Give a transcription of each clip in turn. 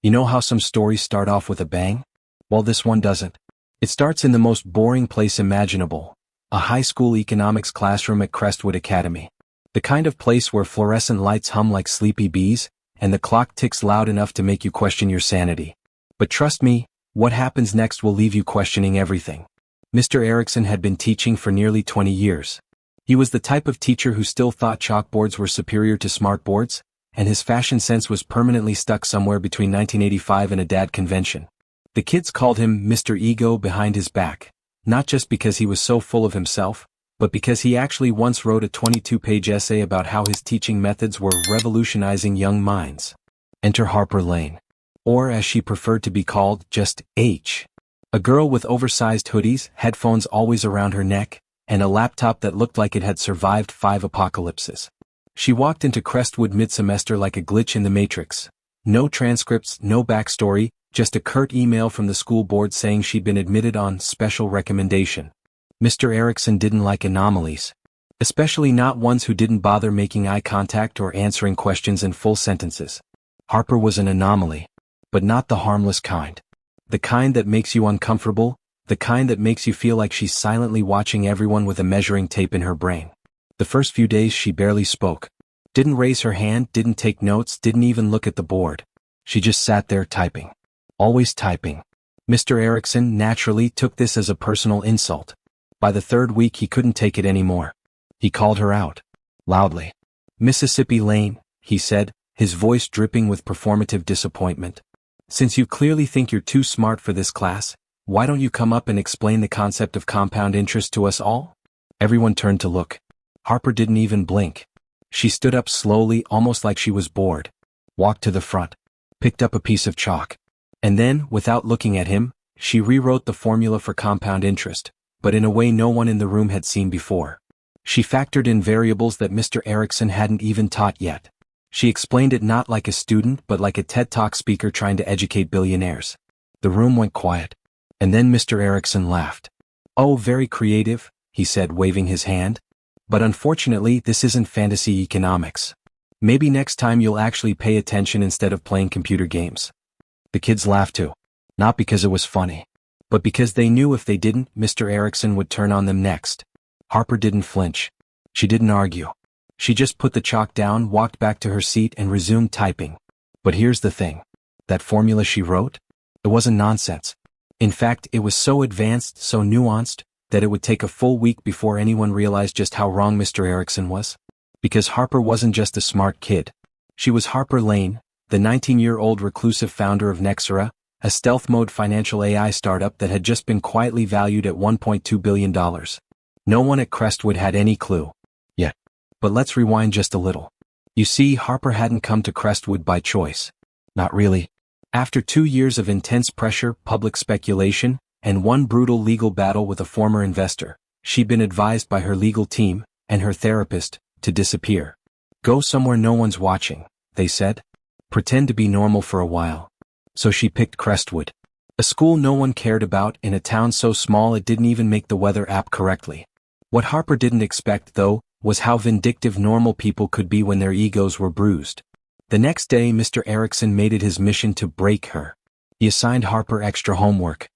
You know how some stories start off with a bang? Well, this one doesn't. It starts in the most boring place imaginable, a high school economics classroom at Crestwood Academy. The kind of place where fluorescent lights hum like sleepy bees, and the clock ticks loud enough to make you question your sanity. But trust me, what happens next will leave you questioning everything. Mr. Erickson had been teaching for nearly 20 years. He was the type of teacher who still thought chalkboards were superior to smartboards, and his fashion sense was permanently stuck somewhere between 1985 and a dad convention. The kids called him Mr. Ego behind his back, not just because he was so full of himself, but because he actually once wrote a 22-page essay about how his teaching methods were revolutionizing young minds. Enter Harper Lane. Or as she preferred to be called, just H. A girl with oversized hoodies, headphones always around her neck, and a laptop that looked like it had survived 5 apocalypses. She walked into Crestwood mid-semester like a glitch in the Matrix. No transcripts, no backstory, just a curt email from the school board saying she'd been admitted on special recommendation. Mr. Erickson didn't like anomalies. Especially not ones who didn't bother making eye contact or answering questions in full sentences. Harper was an anomaly. But not the harmless kind. The kind that makes you uncomfortable, the kind that makes you feel like she's silently watching everyone with a measuring tape in her brain. The first few days she barely spoke. Didn't raise her hand, didn't take notes, didn't even look at the board. She just sat there typing. Always typing. Mr. Erickson naturally took this as a personal insult. By the 3rd week he couldn't take it anymore. He called her out. Loudly. "Mississippi Lane," he said, his voice dripping with performative disappointment. "Since you clearly think you're too smart for this class, why don't you come up and explain the concept of compound interest to us all?" Everyone turned to look. Harper didn't even blink. She stood up slowly, almost like she was bored. Walked to the front. Picked up a piece of chalk. And then, without looking at him, she rewrote the formula for compound interest, but in a way no one in the room had seen before. She factored in variables that Mr. Erickson hadn't even taught yet. She explained it not like a student but like a TED Talk speaker trying to educate billionaires. The room went quiet. And then Mr. Erickson laughed. "Oh, very creative," he said, waving his hand. "But unfortunately this isn't fantasy economics. Maybe next time you'll actually pay attention instead of playing computer games." The kids laughed too. Not because it was funny, but because they knew if they didn't, Mr. Erickson would turn on them next. Harper didn't flinch. She didn't argue. She just put the chalk down, walked back to her seat and resumed typing. But here's the thing. That formula she wrote? It wasn't nonsense. In fact, it was so advanced, so nuanced, that it would take a full week before anyone realized just how wrong Mr. Erickson was. Because Harper wasn't just a smart kid. She was Harper Lane, the 19-year-old reclusive founder of Nexora, a stealth-mode financial AI startup that had just been quietly valued at $1.2 billion. No one at Crestwood had any clue. Yet. But let's rewind just a little. You see, Harper hadn't come to Crestwood by choice. Not really. After 2 years of intense pressure, public speculation, and one brutal legal battle with a former investor, she'd been advised by her legal team, and her therapist, to disappear. "Go somewhere no one's watching," they said. "Pretend to be normal for a while." So she picked Crestwood. A school no one cared about in a town so small it didn't even make the weather app correctly. What Harper didn't expect, though, was how vindictive normal people could be when their egos were bruised. The next day Mr. Erickson made it his mission to break her. He assigned Harper extra homework.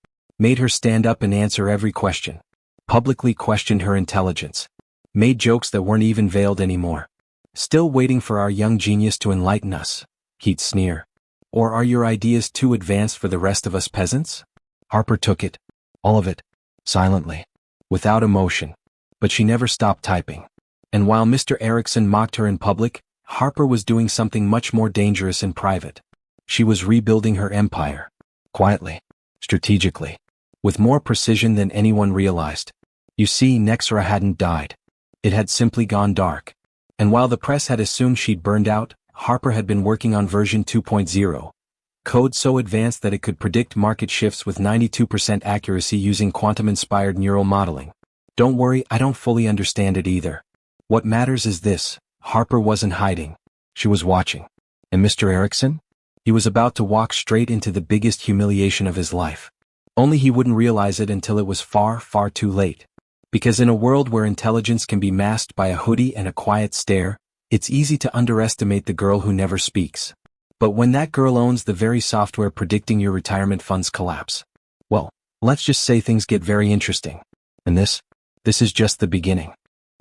Made her stand up and answer every question. Publicly questioned her intelligence. Made jokes that weren't even veiled anymore. "Still waiting for our young genius to enlighten us," he'd sneer. "Or are your ideas too advanced for the rest of us peasants?" Harper took it. All of it. Silently. Without emotion. But she never stopped typing. And while Mr. Erickson mocked her in public, Harper was doing something much more dangerous in private. She was rebuilding her empire. Quietly. Strategically. With more precision than anyone realized. You see, Nexora hadn't died. It had simply gone dark. And while the press had assumed she'd burned out, Harper had been working on version 2.0. Code so advanced that it could predict market shifts with 92% accuracy using quantum-inspired neural modeling. Don't worry, I don't fully understand it either. What matters is this: Harper wasn't hiding. She was watching. And Mr. Erickson? He was about to walk straight into the biggest humiliation of his life. Only he wouldn't realize it until it was far, far too late. Because in a world where intelligence can be masked by a hoodie and a quiet stare, it's easy to underestimate the girl who never speaks. But when that girl owns the very software predicting your retirement funds collapse, well, let's just say things get very interesting. And this is just the beginning.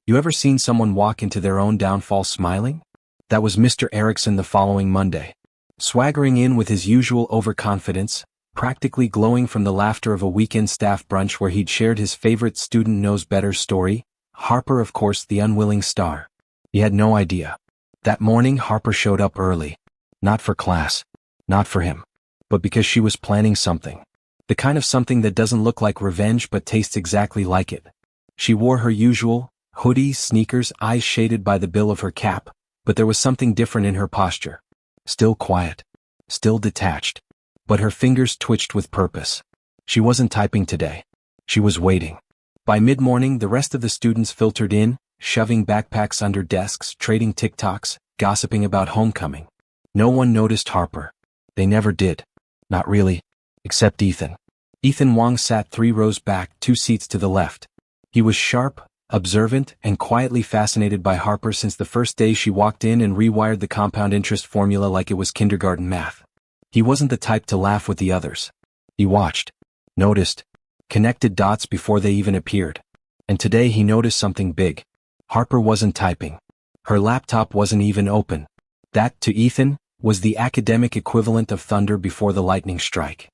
You ever seen someone walk into their own downfall smiling? That was Mr. Erickson the following Monday. Swaggering in with his usual overconfidence, practically glowing from the laughter of a weekend staff brunch where he'd shared his favorite student knows better story, Harper, of course, the unwilling star. He had no idea. That morning Harper showed up early. Not for class. Not for him. But because she was planning something. The kind of something that doesn't look like revenge but tastes exactly like it. She wore her usual hoodie, sneakers, eyes shaded by the bill of her cap, but there was something different in her posture. Still quiet. Still detached. But her fingers twitched with purpose. She wasn't typing today. She was waiting. By mid-morning, the rest of the students filtered in, shoving backpacks under desks, trading TikToks, gossiping about homecoming. No one noticed Harper. They never did. Not really. Except Ethan. Ethan Wong sat 3 rows back, 2 seats to the left. He was sharp, observant, and quietly fascinated by Harper since the first day she walked in and rewired the compound interest formula like it was kindergarten math. He wasn't the type to laugh with the others. He watched, noticed, connected dots before they even appeared. And today he noticed something big. Harper wasn't typing. Her laptop wasn't even open. That, to Ethan, was the academic equivalent of thunder before the lightning strike.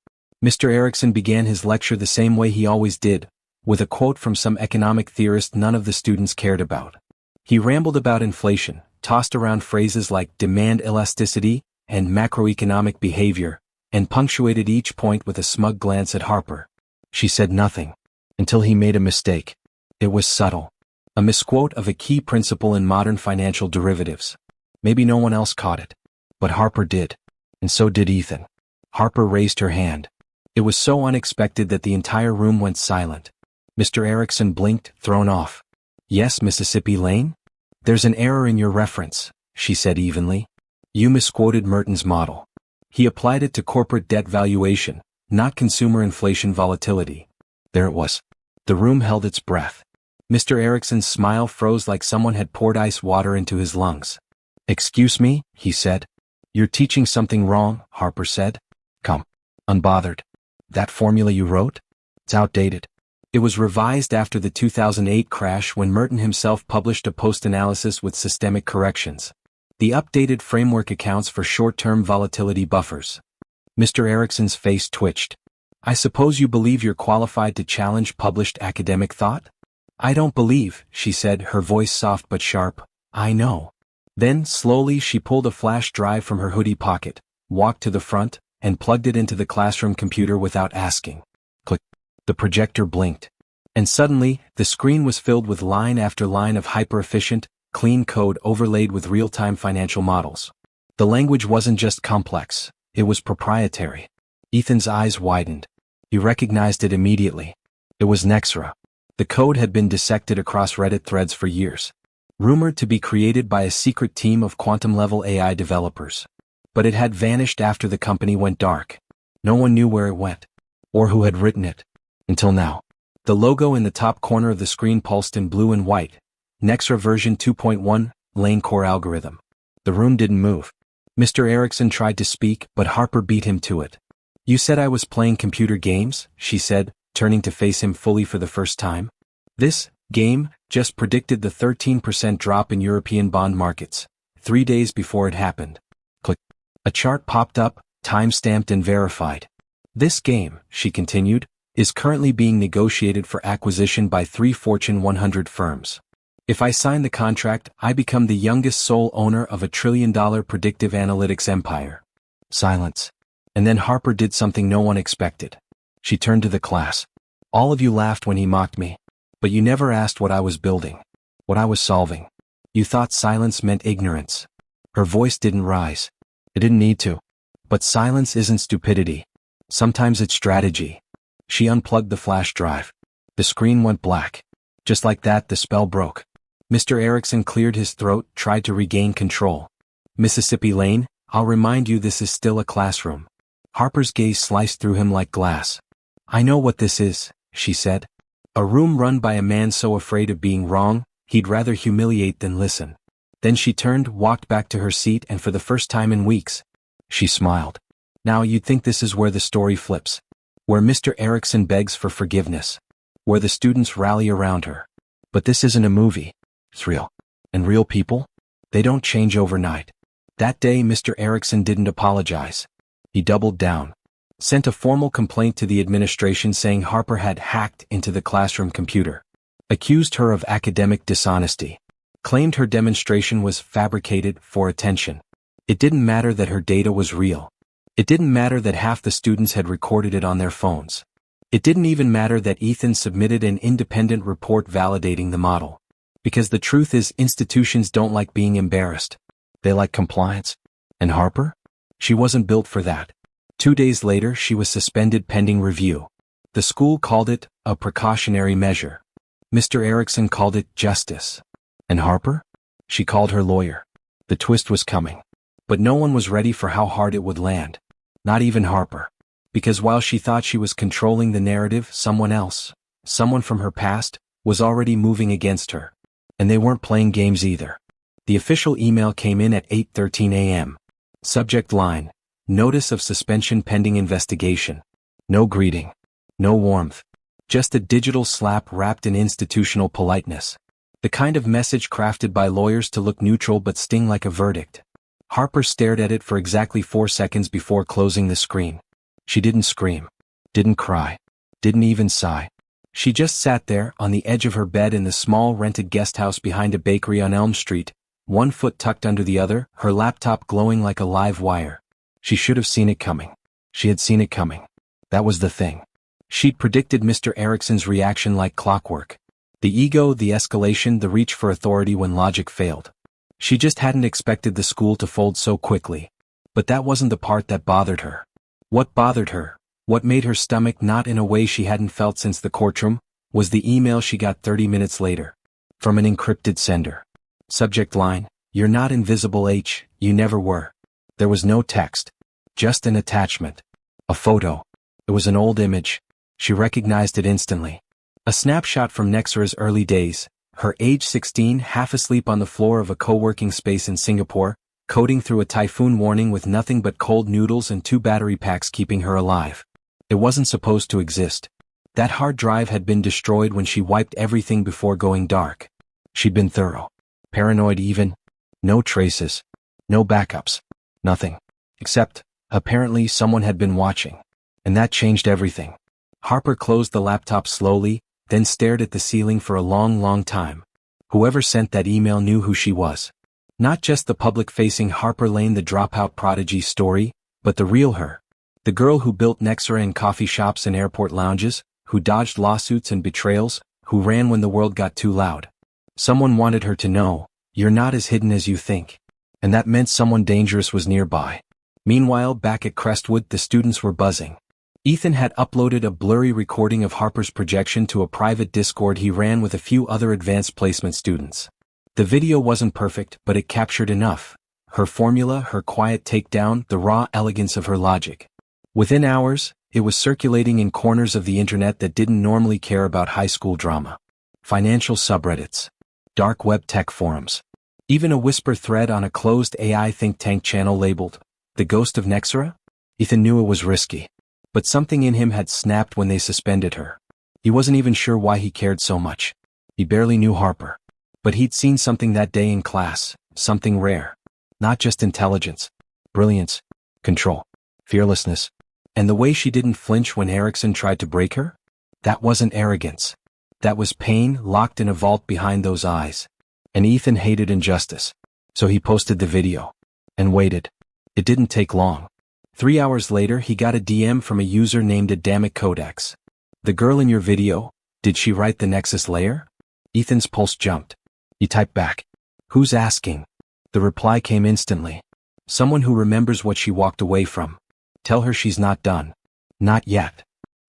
Mr. Erickson began his lecture the same way he always did, with a quote from some economic theorist none of the students cared about. He rambled about inflation, tossed around phrases like demand elasticity and macroeconomic behavior, and punctuated each point with a smug glance at Harper. She said nothing, until he made a mistake. It was subtle. A misquote of a key principle in modern financial derivatives. Maybe no one else caught it. But Harper did. And so did Ethan. Harper raised her hand. It was so unexpected that the entire room went silent. Mr. Erickson blinked, thrown off. Yes, Mississippi Lane? There's an error in your reference, she said evenly. You misquoted Merton's model. He applied it to corporate debt valuation, not consumer inflation volatility. There it was. The room held its breath. Mr. Erickson's smile froze like someone had poured ice water into his lungs. Excuse me, he said. You're teaching something wrong, Harper said. Come. Unbothered. That formula you wrote? It's outdated. It was revised after the 2008 crash when Merton himself published a post-analysis with systemic corrections. The updated framework accounts for short-term volatility buffers. Mr. Erickson's face twitched. I suppose you believe you're qualified to challenge published academic thought? I don't believe, she said, her voice soft but sharp. I know. Then, slowly, she pulled a flash drive from her hoodie pocket, walked to the front, and plugged it into the classroom computer without asking. Click. The projector blinked. And suddenly, the screen was filled with line after line of hyper-efficient, clean code overlaid with real-time financial models. The language wasn't just complex, it was proprietary. Ethan's eyes widened. He recognized it immediately. It was Nexora. The code had been dissected across Reddit threads for years. Rumored to be created by a secret team of quantum-level AI developers. But it had vanished after the company went dark. No one knew where it went, or who had written it. Until now. The logo in the top corner of the screen pulsed in blue and white. Nexora version 2.1, Lane core algorithm. The room didn't move. Mr. Erickson tried to speak, but Harper beat him to it. You said I was playing computer games, she said, turning to face him fully for the first time. This game just predicted the 13% drop in European bond markets, 3 days before it happened. Click. A chart popped up, time-stamped and verified. This game, she continued, is currently being negotiated for acquisition by 3 Fortune 100 firms. If I sign the contract, I become the youngest sole owner of $1 trillion predictive analytics empire. Silence. And then Harper did something no one expected. She turned to the class. All of you laughed when he mocked me. But you never asked what I was building. What I was solving. You thought silence meant ignorance. Her voice didn't rise. It didn't need to. But silence isn't stupidity. Sometimes it's strategy. She unplugged the flash drive. The screen went black. Just like that, the spell broke. Mr. Erickson cleared his throat, tried to regain control. Mississippi Lane, I'll remind you this is still a classroom. Harper's gaze sliced through him like glass. I know what this is, she said. A room run by a man so afraid of being wrong, he'd rather humiliate than listen. Then she turned, walked back to her seat and for the first time in weeks, She smiled. Now you'd think this is where the story flips. Where Mr. Erickson begs for forgiveness. Where the students rally around her. But this isn't a movie. It's real. And real people? They don't change overnight. That day Mr. Erickson didn't apologize. He doubled down. Sent a formal complaint to the administration saying Harper had hacked into the classroom computer. Accused her of academic dishonesty. Claimed her demonstration was fabricated for attention. It didn't matter that her data was real. It didn't matter that half the students had recorded it on their phones. It didn't even matter that Ethan submitted an independent report validating the model. Because the truth is, institutions don't like being embarrassed. They like compliance. And Harper? She wasn't built for that. 2 days later, she was suspended pending review. The school called it a precautionary measure. Mr. Erickson called it justice. And Harper? She called her lawyer. The twist was coming. But no one was ready for how hard it would land. Not even Harper. Because while she thought she was controlling the narrative, someone else, someone from her past, was already moving against her. And they weren't playing games either. The official email came in at 8:13 a.m. Subject line: Notice of suspension pending investigation. No greeting. No warmth. Just a digital slap wrapped in institutional politeness. The kind of message crafted by lawyers to look neutral but sting like a verdict. Harper stared at it for exactly 4 seconds before closing the screen. She didn't scream. Didn't cry. Didn't even sigh. She just sat there on the edge of her bed in the small rented guest house behind a bakery on Elm Street, one foot tucked under the other, her laptop glowing like a live wire. She should have seen it coming. She had seen it coming. That was the thing. She'd predicted Mr. Erickson's reaction like clockwork. The ego, the escalation, the reach for authority when logic failed. She just hadn't expected the school to fold so quickly. But that wasn't the part that bothered her. What bothered her, what made her stomach knot in a way she hadn't felt since the courtroom, was the email she got 30 minutes later. From an encrypted sender. Subject line: You're not invisible H, you never were. There was no text. Just an attachment. A photo. It was an old image. She recognized it instantly. A snapshot from Nexora's early days, her age 16 half asleep on the floor of a co-working space in Singapore, coding through a typhoon warning with nothing but cold noodles and 2 battery packs keeping her alive. It wasn't supposed to exist. That hard drive had been destroyed when she wiped everything before going dark. She'd been thorough. Paranoid even. No traces. No backups. Nothing. Except, apparently someone had been watching. And that changed everything. Harper closed the laptop slowly, then stared at the ceiling for a long time. Whoever sent that email knew who she was. Not just the public-facing Harper Lane the dropout prodigy story, but the real her. The girl who built Nexora in coffee shops and airport lounges, who dodged lawsuits and betrayals, who ran when the world got too loud. Someone wanted her to know, you're not as hidden as you think. And that meant someone dangerous was nearby. Meanwhile, back at Crestwood, the students were buzzing. Ethan had uploaded a blurry recording of Harper's projection to a private Discord he ran with a few other advanced placement students. The video wasn't perfect, but it captured enough. Her formula, her quiet takedown, the raw elegance of her logic. Within hours, it was circulating in corners of the internet that didn't normally care about high school drama. Financial subreddits. Dark web tech forums. Even a whisper thread on a closed AI think tank channel labeled, The Ghost of Nexora? Ethan knew it was risky. But something in him had snapped when they suspended her. He wasn't even sure why he cared so much. He barely knew Harper. But he'd seen something that day in class, something rare. Not just intelligence, brilliance, control, fearlessness. And the way she didn't flinch when Erickson tried to break her? That wasn't arrogance. That was pain locked in a vault behind those eyes. And Ethan hated injustice. So he posted the video. And waited. It didn't take long. 3 hours later, he got a DM from a user named Adamic Codex. The girl in your video, did she write the Nexus layer? Ethan's pulse jumped. He typed back. Who's asking? The reply came instantly. Someone who remembers what she walked away from. Tell her she's not done. Not yet.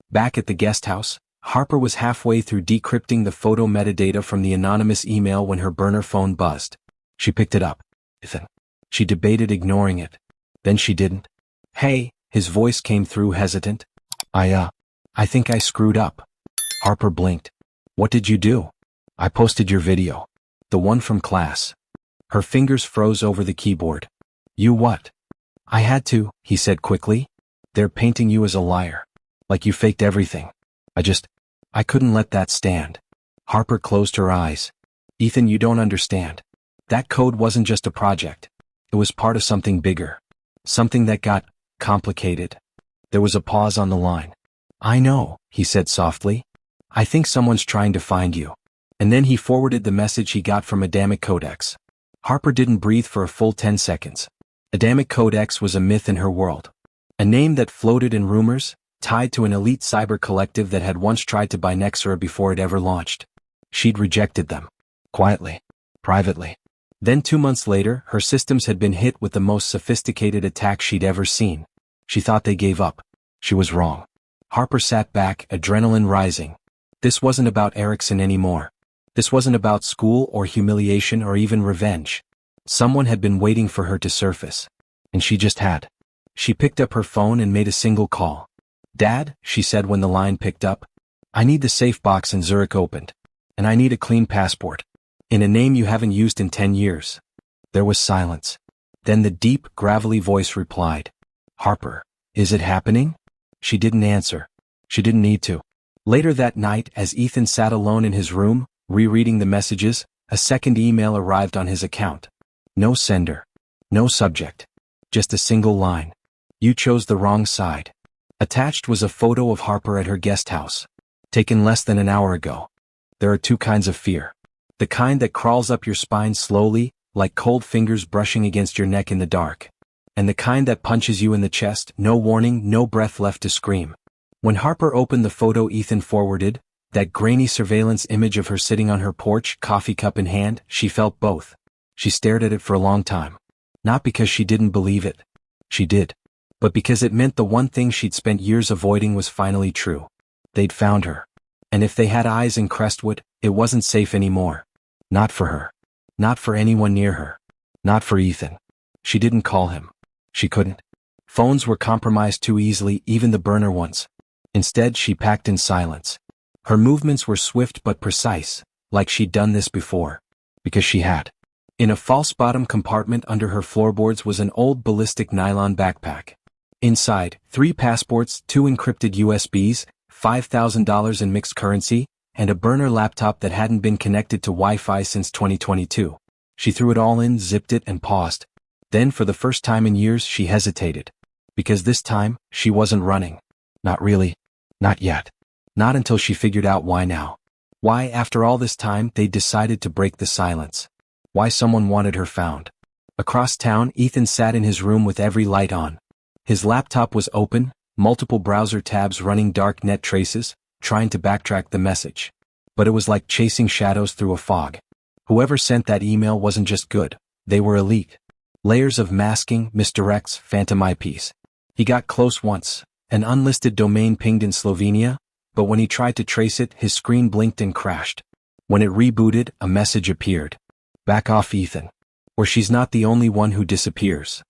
Back at the guest house, Harper was halfway through decrypting the photo metadata from the anonymous email when her burner phone buzzed. She picked it up. Ethan. She debated ignoring it. Then she didn't. Hey, his voice came through hesitant. I think I screwed up. Harper blinked. What did you do? I posted your video. The one from class. Her fingers froze over the keyboard. You what? I had to, he said quickly. They're painting you as a liar. Like you faked everything. I couldn't let that stand. Harper closed her eyes. Ethan, you don't understand. That code wasn't just a project. It was part of something bigger. Something that got complicated. There was a pause on the line. I know, he said softly. I think someone's trying to find you. And then he forwarded the message he got from Adamic Codex. Harper didn't breathe for a full 10 seconds. Adamic Codex was a myth in her world. A name that floated in rumors, tied to an elite cyber collective that had once tried to buy Nexora before it ever launched. She'd rejected them. Quietly. Privately. Then 2 months later, her systems had been hit with the most sophisticated attack she'd ever seen. She thought they gave up. She was wrong. Harper sat back, adrenaline rising. This wasn't about Erickson anymore. This wasn't about school or humiliation or even revenge. Someone had been waiting for her to surface. And she just had. She picked up her phone and made a single call. Dad, she said when the line picked up. I need the safe box in Zurich opened. And I need a clean passport. In a name you haven't used in 10 years. There was silence. Then the deep, gravelly voice replied. Harper, is it happening? She didn't answer. She didn't need to. Later that night, as Ethan sat alone in his room, rereading the messages, a second email arrived on his account. No sender. No subject. Just a single line. You chose the wrong side. Attached was a photo of Harper at her guest house. Taken less than an hour ago. There are two kinds of fear. The kind that crawls up your spine slowly, like cold fingers brushing against your neck in the dark. And the kind that punches you in the chest, no warning, no breath left to scream. When Harper opened the photo Ethan forwarded, that grainy surveillance image of her sitting on her porch, coffee cup in hand, she felt both. She stared at it for a long time. Not because she didn't believe it. She did. But because it meant the one thing she'd spent years avoiding was finally true. They'd found her. And if they had eyes in Crestwood, it wasn't safe anymore. Not for her. Not for anyone near her. Not for Ethan. She didn't call him. She couldn't. Phones were compromised too easily, even the burner ones. Instead, she packed in silence. Her movements were swift but precise, like she'd done this before. Because she had. In a false bottom compartment under her floorboards was an old ballistic nylon backpack. Inside, 3 passports, 2 encrypted USBs, $5,000 in mixed currency, and a burner laptop that hadn't been connected to Wi-Fi since 2022. She threw it all in, zipped it, and paused. Then, for the first time in years, she hesitated. Because this time, she wasn't running. Not really. Not yet. Not until she figured out why now. Why, after all this time, they'd decided to break the silence. Why someone wanted her found. Across town, Ethan sat in his room with every light on. His laptop was open, multiple browser tabs running dark net traces, trying to backtrack the message. But it was like chasing shadows through a fog. Whoever sent that email wasn't just good. They were elite. Layers of masking, misdirects, phantom IPs. He got close once. An unlisted domain pinged in Slovenia, but when he tried to trace it, his screen blinked and crashed. When it rebooted, a message appeared. Back off, Ethan. Or she's not the only one who disappears.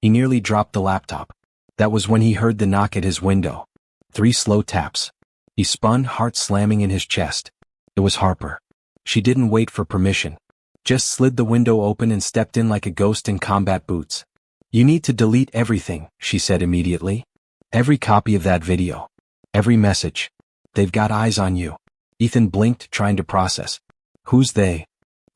He nearly dropped the laptop. That was when he heard the knock at his window. 3 slow taps. He spun, heart slamming in his chest. It was Harper. She didn't wait for permission. Just slid the window open and stepped in like a ghost in combat boots. You need to delete everything, she said immediately. Every copy of that video. Every message. They've got eyes on you. Ethan blinked, trying to process. Who's they?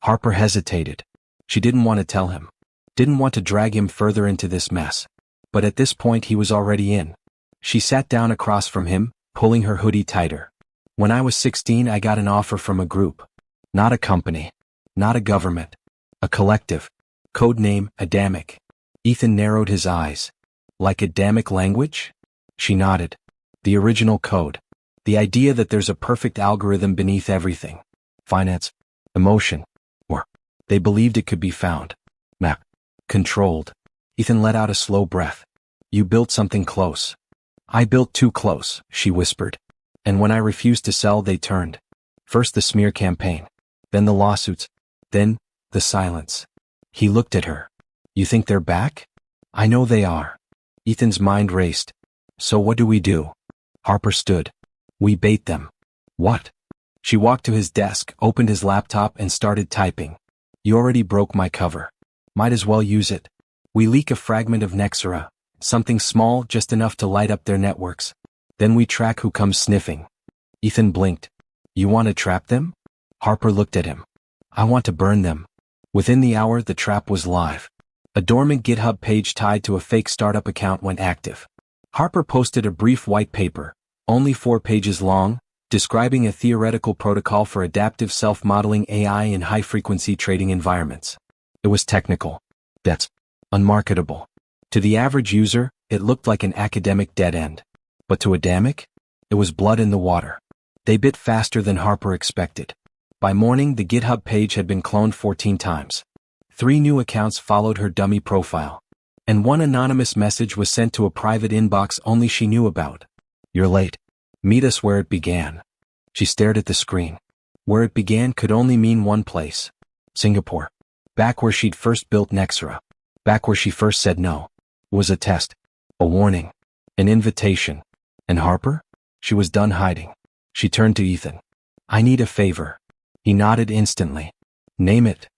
Harper hesitated. She didn't want to tell him. Didn't want to drag him further into this mess. But at this point he was already in. She sat down across from him, pulling her hoodie tighter. When I was 16 I got an offer from a group. Not a company. Not a government. A collective. Code name, Adamic. Ethan narrowed his eyes. Like Adamic language? She nodded. The original code. The idea that there's a perfect algorithm beneath everything. Finance. Emotion. Or, they believed it could be found. Map. Controlled. Ethan let out a slow breath. You built something close. I built too close, she whispered. And when I refused to sell, they turned. First the smear campaign. Then the lawsuits. Then, the silence. He looked at her. You think they're back? I know they are. Ethan's mind raced. So what do we do? Harper stood. We bait them. What? She walked to his desk, opened his laptop and started typing. You already broke my cover. Might as well use it. We leak a fragment of Nexora, something small just enough to light up their networks. Then we track who comes sniffing. Ethan blinked. You want to trap them? Harper looked at him. I want to burn them. Within the hour, the trap was live. A dormant GitHub page tied to a fake startup account went active. Harper posted a brief white paper, only 4 pages long, describing a theoretical protocol for adaptive self-modeling AI in high-frequency trading environments. It was technical. That's unmarketable. To the average user, it looked like an academic dead end. But to Adamic, it was blood in the water. They bit faster than Harper expected. By morning, the GitHub page had been cloned 14 times. 3 new accounts followed her dummy profile. And 1 anonymous message was sent to a private inbox only she knew about. You're late. Meet us where it began. She stared at the screen. Where it began could only mean one place. Singapore. Back where she'd first built Nexora. Back where she first said no. It was a test. A warning. An invitation. And Harper? She was done hiding. She turned to Ethan. I need a favor. He nodded instantly. Name it.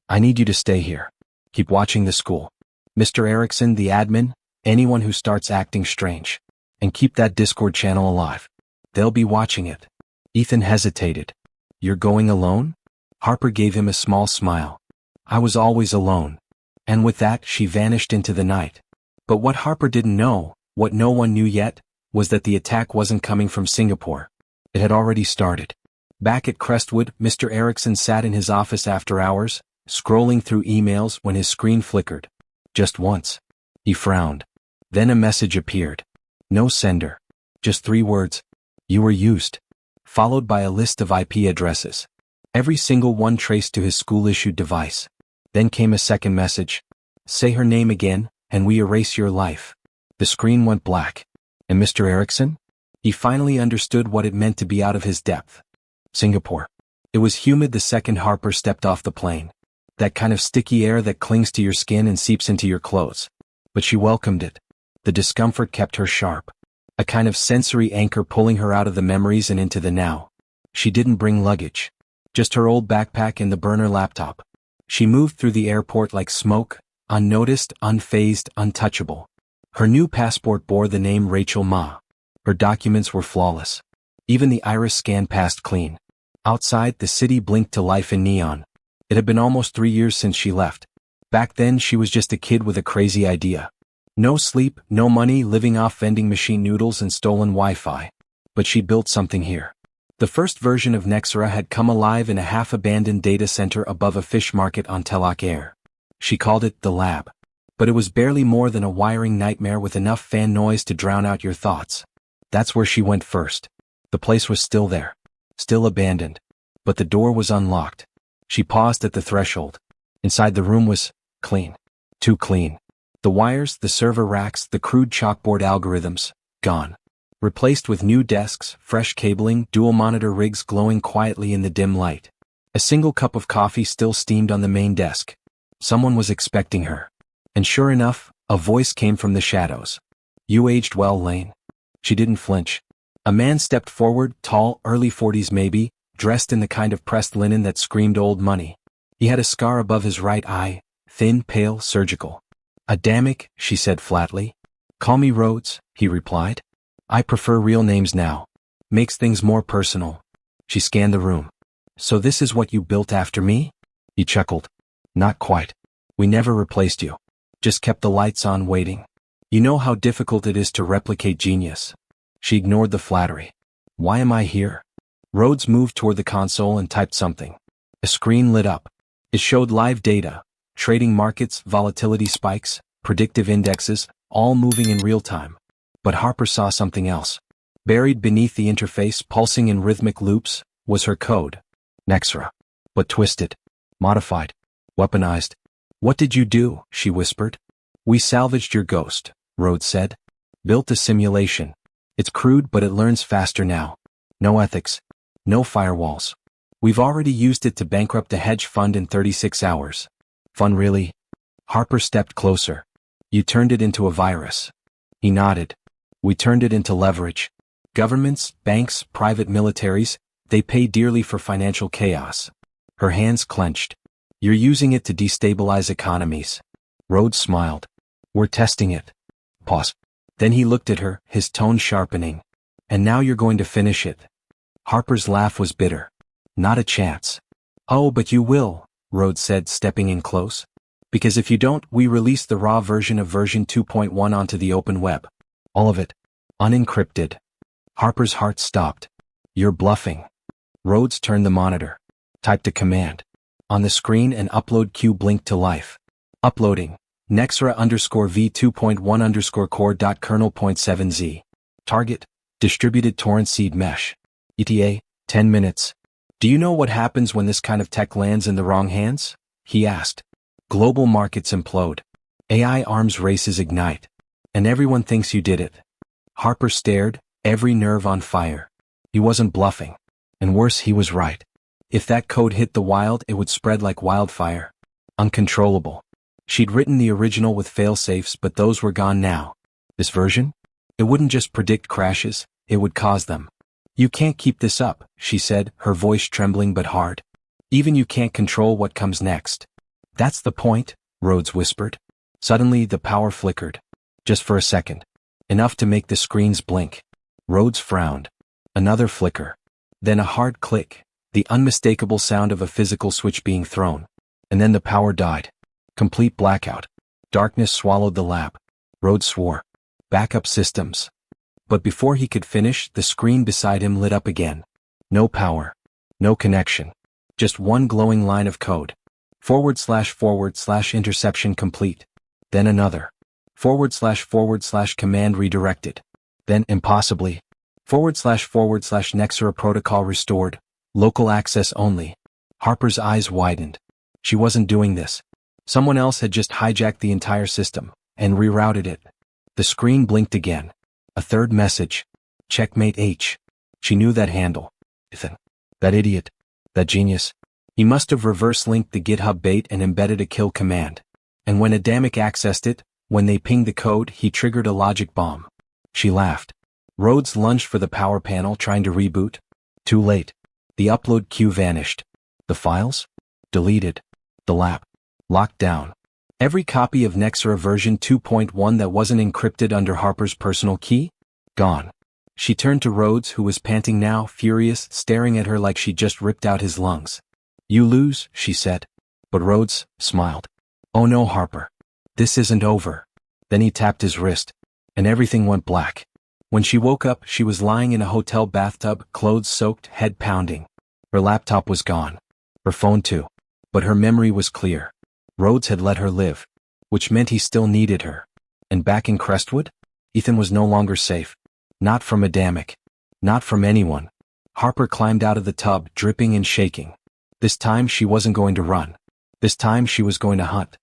I need you to stay here. Keep watching the school. Mr. Erickson, the admin, anyone who starts acting strange. And keep that Discord channel alive. They'll be watching it. Ethan hesitated. You're going alone? Harper gave him a small smile. I was always alone. And with that, she vanished into the night. But what Harper didn't know, what no one knew yet, was that the attack wasn't coming from Singapore. It had already started. Back at Crestwood, Mr. Erickson sat in his office after hours, scrolling through emails when his screen flickered. Just once. He frowned. Then a message appeared. No sender. Just 3 words. You were used. Followed by a list of IP addresses. Every single one traced to his school-issued device. Then came a second message. Say her name again, and we erase your life. The screen went black. And Mr. Erickson? He finally understood what it meant to be out of his depth. Singapore. It was humid the second Harper stepped off the plane. That kind of sticky air that clings to your skin and seeps into your clothes. But she welcomed it. The discomfort kept her sharp. A kind of sensory anchor pulling her out of the memories and into the now. She didn't bring luggage. Just her old backpack and the burner laptop. She moved through the airport like smoke, unnoticed, unfazed, untouchable. Her new passport bore the name Rachel Ma. Her documents were flawless. Even the iris scan passed clean. Outside, the city blinked to life in neon. It had been almost 3 years since she left. Back then, she was just a kid with a crazy idea. No sleep, no money, living off vending machine noodles and stolen Wi-Fi. But she built something here. The first version of Nexora had come alive in a half-abandoned data center above a fish market on Telok Air. She called it the lab. But it was barely more than a wiring nightmare with enough fan noise to drown out your thoughts. That's where she went first. The place was still there. Still abandoned. But the door was unlocked. She paused at the threshold. Inside the room was clean. Too clean. The wires, the server racks, the crude chalkboard algorithms, gone. Replaced with new desks, fresh cabling, dual monitor rigs glowing quietly in the dim light. A single cup of coffee still steamed on the main desk. Someone was expecting her. And sure enough, a voice came from the shadows. You aged well, Lane. She didn't flinch. A man stepped forward, tall, early 40s maybe, dressed in the kind of pressed linen that screamed old money. He had a scar above his right eye, thin, pale, surgical. Adamic, she said flatly. Call me Rhodes, he replied. I prefer real names now. Makes things more personal. She scanned the room. So this is what you built after me? He chuckled. Not quite. We never replaced you. Just kept the lights on waiting. You know how difficult it is to replicate genius. She ignored the flattery. Why am I here? Rhodes moved toward the console and typed something. A screen lit up. It showed live data. Trading markets, volatility spikes, predictive indexes, all moving in real time. But Harper saw something else. Buried beneath the interface, pulsing in rhythmic loops, was her code. Nexora. But twisted. Modified. Weaponized. What did you do? She whispered. We salvaged your ghost, Rhodes said. Built a simulation. It's crude but it learns faster now. No ethics. No firewalls. We've already used it to bankrupt a hedge fund in 36 hours. Fun really? Harper stepped closer. You turned it into a virus. He nodded. We turned it into leverage. Governments, banks, private militaries, they pay dearly for financial chaos. Her hands clenched. You're using it to destabilize economies. Rhodes smiled. We're testing it. Pause. Then he looked at her, his tone sharpening. And now you're going to finish it. Harper's laugh was bitter. Not a chance. Oh, but you will, Rhodes said, stepping in close. Because if you don't, we release the raw version of version 2.1 onto the open web. All of it. Unencrypted. Harper's heart stopped. You're bluffing. Rhodes turned the monitor. Typed a command. On the screen, an upload queue blinked to life. Uploading. Nexora _v2.1_core.kernel.7z. Target. Distributed torrent seed mesh. ETA, 10 minutes. Do you know what happens when this kind of tech lands in the wrong hands? He asked. Global markets implode. AI arms races ignite. And everyone thinks you did it. Harper stared, every nerve on fire. He wasn't bluffing. And worse, he was right. If that code hit the wild, it would spread like wildfire. Uncontrollable. She'd written the original with failsafes, but those were gone now. This version? It wouldn't just predict crashes, it would cause them. You can't keep this up, she said, her voice trembling but hard. Even you can't control what comes next. That's the point, Rhodes whispered. Suddenly the power flickered. Just for a second. Enough to make the screens blink. Rhodes frowned. Another flicker. Then a hard click, the unmistakable sound of a physical switch being thrown. And then the power died. Complete blackout. Darkness swallowed the lab. Rhodes swore. Backup systems. But before he could finish, the screen beside him lit up again. No power. No connection. Just one glowing line of code. / interception complete. Then another. / command redirected. Then impossibly. / Nexora protocol restored. Local access only. Harper's eyes widened. She wasn't doing this. Someone else had just hijacked the entire system and rerouted it. The screen blinked again. A third message. Checkmate H. She knew that handle. Ethan. That idiot. That genius. He must have reverse-linked the GitHub bait and embedded a kill command. And when Adamic accessed it, when they pinged the code, he triggered a logic bomb. She laughed. Rhodes lunged for the power panel, trying to reboot. Too late. The upload queue vanished. The files? Deleted. The lab. Locked down. Every copy of Nexora version 2.1 that wasn't encrypted under Harper's personal key? Gone. She turned to Rhodes, who was panting now, furious, staring at her like she'd just ripped out his lungs. You lose, she said. But Rhodes smiled. Oh no, Harper. This isn't over. Then he tapped his wrist. And everything went black. When she woke up, she was lying in a hotel bathtub, clothes soaked, head pounding. Her laptop was gone. Her phone too. But her memory was clear. Rhodes had let her live. Which meant he still needed her. And back in Crestwood? Ethan was no longer safe. Not from Adamic. Not from anyone. Harper climbed out of the tub, dripping and shaking. This time she wasn't going to run. This time she was going to hunt.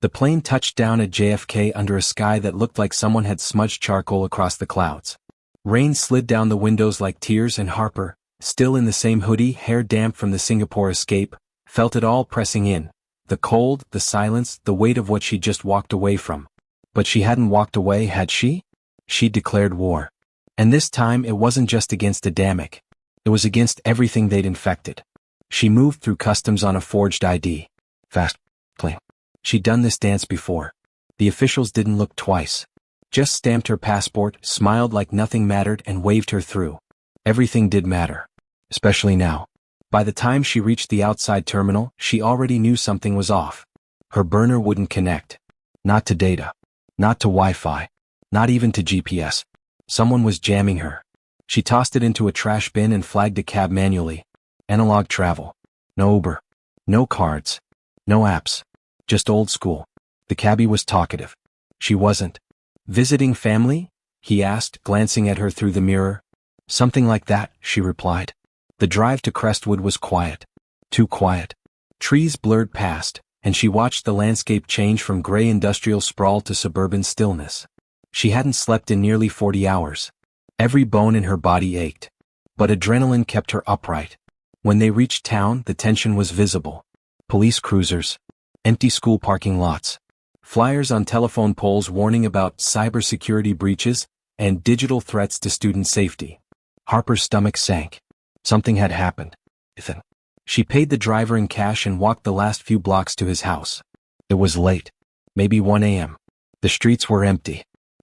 The plane touched down at JFK under a sky that looked like someone had smudged charcoal across the clouds. Rain slid down the windows like tears, and Harper, still in the same hoodie, hair damp from the Singapore escape, felt it all pressing in. The cold, the silence, the weight of what she'd just walked away from. But she hadn't walked away, had she? She'd declared war. And this time it wasn't just against Adamic. It was against everything they'd infected. She moved through customs on a forged ID. Fast. Plane. She'd done this dance before. The officials didn't look twice. Just stamped her passport, smiled like nothing mattered, and waved her through. Everything did matter. Especially now. By the time she reached the outside terminal, she already knew something was off. Her burner wouldn't connect. Not to data. Not to Wi-Fi. Not even to GPS. Someone was jamming her. She tossed it into a trash bin and flagged a cab manually. Analog travel. No Uber. No cards. No apps. Just old school. The cabbie was talkative. She wasn't. Visiting family? He asked, glancing at her through the mirror. Something like that, she replied. The drive to Crestwood was quiet. Too quiet. Trees blurred past, and she watched the landscape change from gray industrial sprawl to suburban stillness. She hadn't slept in nearly 40 hours. Every bone in her body ached. But adrenaline kept her upright. When they reached town, the tension was visible. Police cruisers. Empty school parking lots. Flyers on telephone poles warning about cybersecurity breaches and digital threats to student safety. Harper's stomach sank. Something had happened. Ethan. She paid the driver in cash and walked the last few blocks to his house. It was late. Maybe 1 a.m. The streets were empty.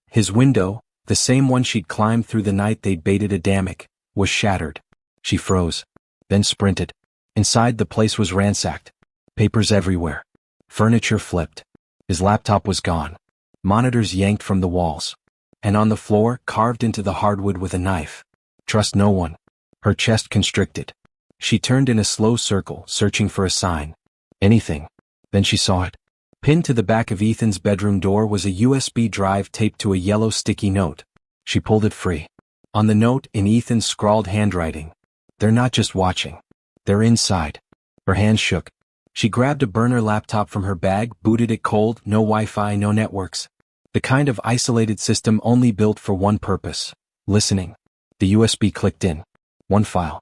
His window, the same one she'd climbed through the night they'd baited Adamic, was shattered. She froze, then sprinted. Inside, the place was ransacked. Papers everywhere. Furniture flipped. His laptop was gone. Monitors yanked from the walls. And on the floor, carved into the hardwood with a knife. Trust no one. Her chest constricted. She turned in a slow circle, searching for a sign. Anything. Then she saw it. Pinned to the back of Ethan's bedroom door was a USB drive taped to a yellow sticky note. She pulled it free. On the note, in Ethan's scrawled handwriting, "They're not just watching. They're inside." Her hands shook. She grabbed a burner laptop from her bag, booted it cold, no Wi-Fi, no networks. The kind of isolated system only built for one purpose: listening. The USB clicked in. One file.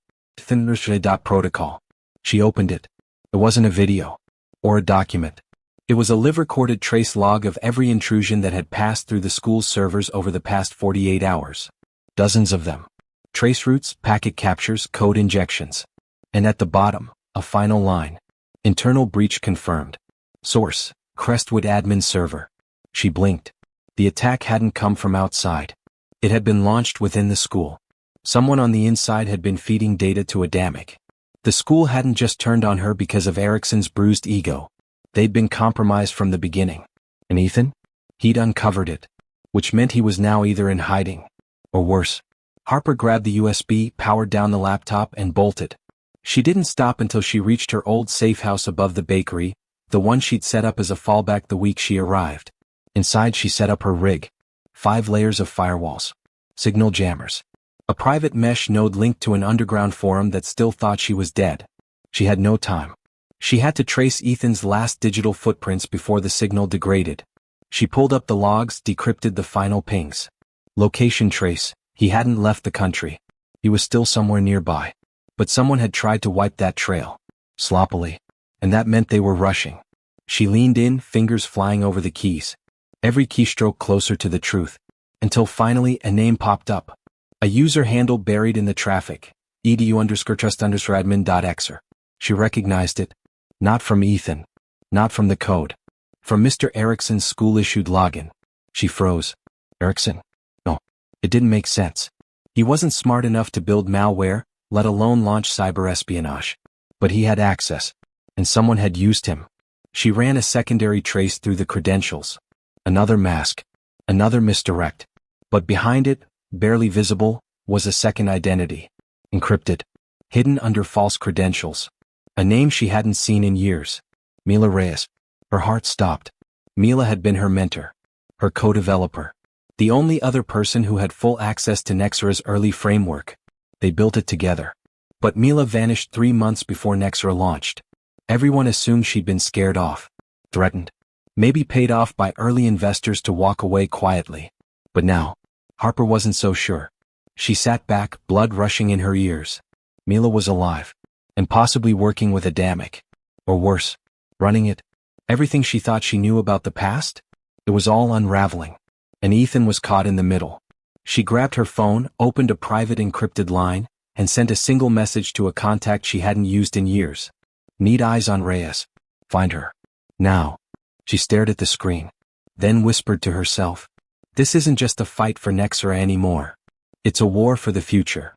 Protocol. She opened it. It wasn't a video. Or a document. It was a live-recorded trace log of every intrusion that had passed through the school's servers over the past 48 hours. Dozens of them. Trace routes, packet captures, code injections. And at the bottom, a final line. Internal breach confirmed. Source: Crestwood admin server. She blinked. The attack hadn't come from outside. It had been launched within the school. Someone on the inside had been feeding data to Adamic. The school hadn't just turned on her because of Erickson's bruised ego. They'd been compromised from the beginning. And Ethan? He'd uncovered it. Which meant he was now either in hiding. Or worse. Harper grabbed the USB, powered down the laptop, and bolted. She didn't stop until she reached her old safe house above the bakery, the one she'd set up as a fallback the week she arrived. Inside, she set up her rig. 5 layers of firewalls. Signal jammers. A private mesh node linked to an underground forum that still thought she was dead. She had no time. She had to trace Ethan's last digital footprints before the signal degraded. She pulled up the logs, decrypted the final pings. Location trace: he hadn't left the country. He was still somewhere nearby. But someone had tried to wipe that trail. Sloppily. And that meant they were rushing. She leaned in, fingers flying over the keys. Every keystroke closer to the truth. Until finally a name popped up. A user handle buried in the traffic. edu_trust_admin.xer. She recognized it. Not from Ethan. Not from the code. From Mr. Erickson's school-issued login. She froze. Erickson? No. It didn't make sense. He wasn't smart enough to build malware, let alone launch cyber espionage. But he had access. And someone had used him. She ran a secondary trace through the credentials. Another mask. Another misdirect. But behind it, barely visible, was a second identity. Encrypted. Hidden under false credentials. A name she hadn't seen in years. Mila Reyes. Her heart stopped. Mila had been her mentor. Her co-developer. The only other person who had full access to Nexora's early framework. They built it together. But Mila vanished 3 months before Nexora launched. Everyone assumed she'd been scared off. Threatened. Maybe paid off by early investors to walk away quietly. But now, Harper wasn't so sure. She sat back, blood rushing in her ears. Mila was alive. And possibly working with Adamic. Or worse, running it. Everything she thought she knew about the past? It was all unraveling. And Ethan was caught in the middle. She grabbed her phone, opened a private encrypted line, and sent a single message to a contact she hadn't used in years. Need eyes on Reyes. Find her. Now. She stared at the screen. Then whispered to herself. This isn't just a fight for Nexora anymore. It's a war for the future.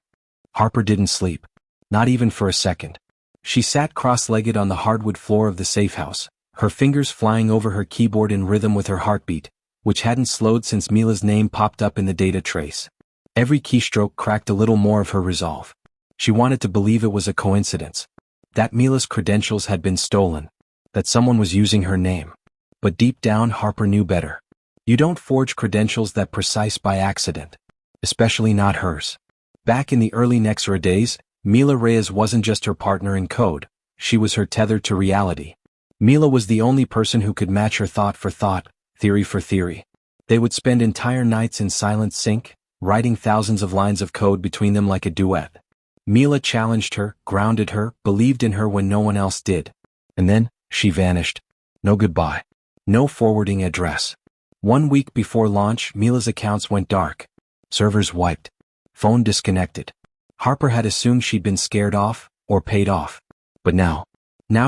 Harper didn't sleep. Not even for a second. She sat cross-legged on the hardwood floor of the safe house, her fingers flying over her keyboard in rhythm with her heartbeat, which hadn't slowed since Mila's name popped up in the data trace. Every keystroke cracked a little more of her resolve. She wanted to believe it was a coincidence. That Mila's credentials had been stolen. That someone was using her name. But deep down, Harper knew better. You don't forge credentials that precise by accident. Especially not hers. Back in the early Nexora days, Mila Reyes wasn't just her partner in code, she was her tether to reality. Mila was the only person who could match her thought for thought, theory for theory. They would spend entire nights in silent sync, writing thousands of lines of code between them like a duet. Mila challenged her, grounded her, believed in her when no one else did. And then, she vanished. No goodbye. No forwarding address. 1 week before launch, Mila's accounts went dark. Servers wiped. Phone disconnected. Harper had assumed she'd been scared off, or paid off. But now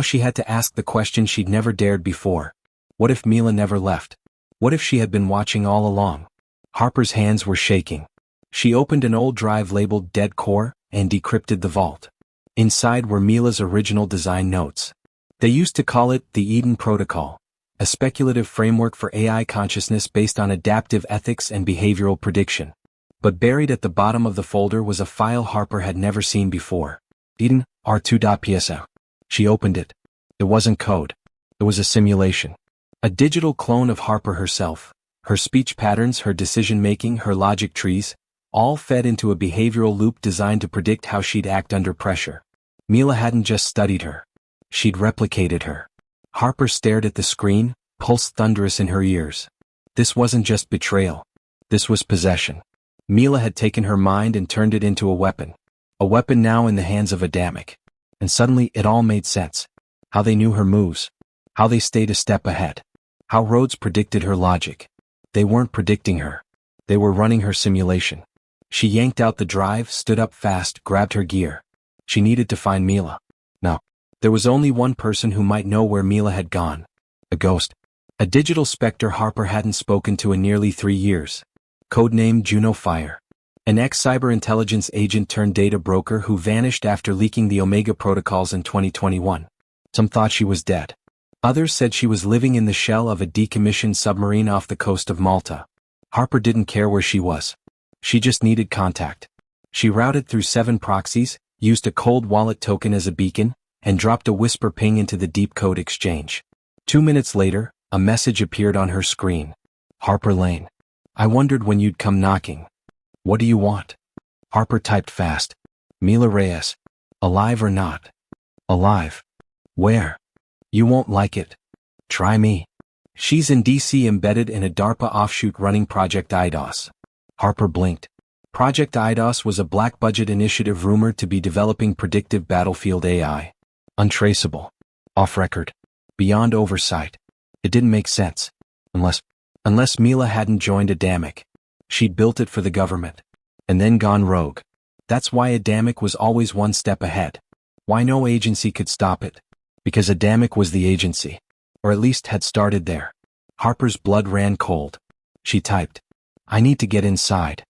she had to ask the question she'd never dared before. What if Mila never left? What if she had been watching all along? Harper's hands were shaking. She opened an old drive labeled Dead Core and decrypted the vault. Inside were Mila's original design notes. They used to call it the Eden Protocol, a speculative framework for AI consciousness based on adaptive ethics and behavioral prediction. But buried at the bottom of the folder was a file Harper had never seen before. Eden, R2.psm. She opened it. It wasn't code. It was a simulation. A digital clone of Harper herself. Her speech patterns, her decision-making, her logic trees, all fed into a behavioral loop designed to predict how she'd act under pressure. Mila hadn't just studied her. She'd replicated her. Harper stared at the screen, pulse thunderous in her ears. This wasn't just betrayal. This was possession. Mila had taken her mind and turned it into a weapon. A weapon now in the hands of Adamic. And suddenly it all made sense. How they knew her moves. How they stayed a step ahead. How Rhodes predicted her logic. They weren't predicting her. They were running her simulation. She yanked out the drive, stood up fast, grabbed her gear. She needed to find Mila. No. There was only one person who might know where Mila had gone. A ghost. A digital specter Harper hadn't spoken to in nearly 3 years. Codenamed Juno Fire. An ex-cyber intelligence agent turned data broker who vanished after leaking the Omega protocols in 2021. Some thought she was dead. Others said she was living in the shell of a decommissioned submarine off the coast of Malta. Harper didn't care where she was. She just needed contact. She routed through 7 proxies, used a cold wallet token as a beacon, and dropped a whisper ping into the deep code exchange. 2 minutes later, a message appeared on her screen. Harper Lane. I wondered when you'd come knocking. What do you want? Harper typed fast. Mila Reyes. Alive or not? Alive. Where? You won't like it. Try me. She's in DC embedded in a DARPA offshoot running Project IDOS. Harper blinked. Project IDOS was a black-budget initiative rumored to be developing predictive battlefield AI. Untraceable. Off-record. Beyond oversight. It didn't make sense. Unless Mila hadn't joined Adamic. She'd built it for the government. And then gone rogue. That's why Adamic was always one step ahead. Why no agency could stop it. Because Adamic was the agency. Or at least had started there. Harper's blood ran cold. She typed. I need to get inside.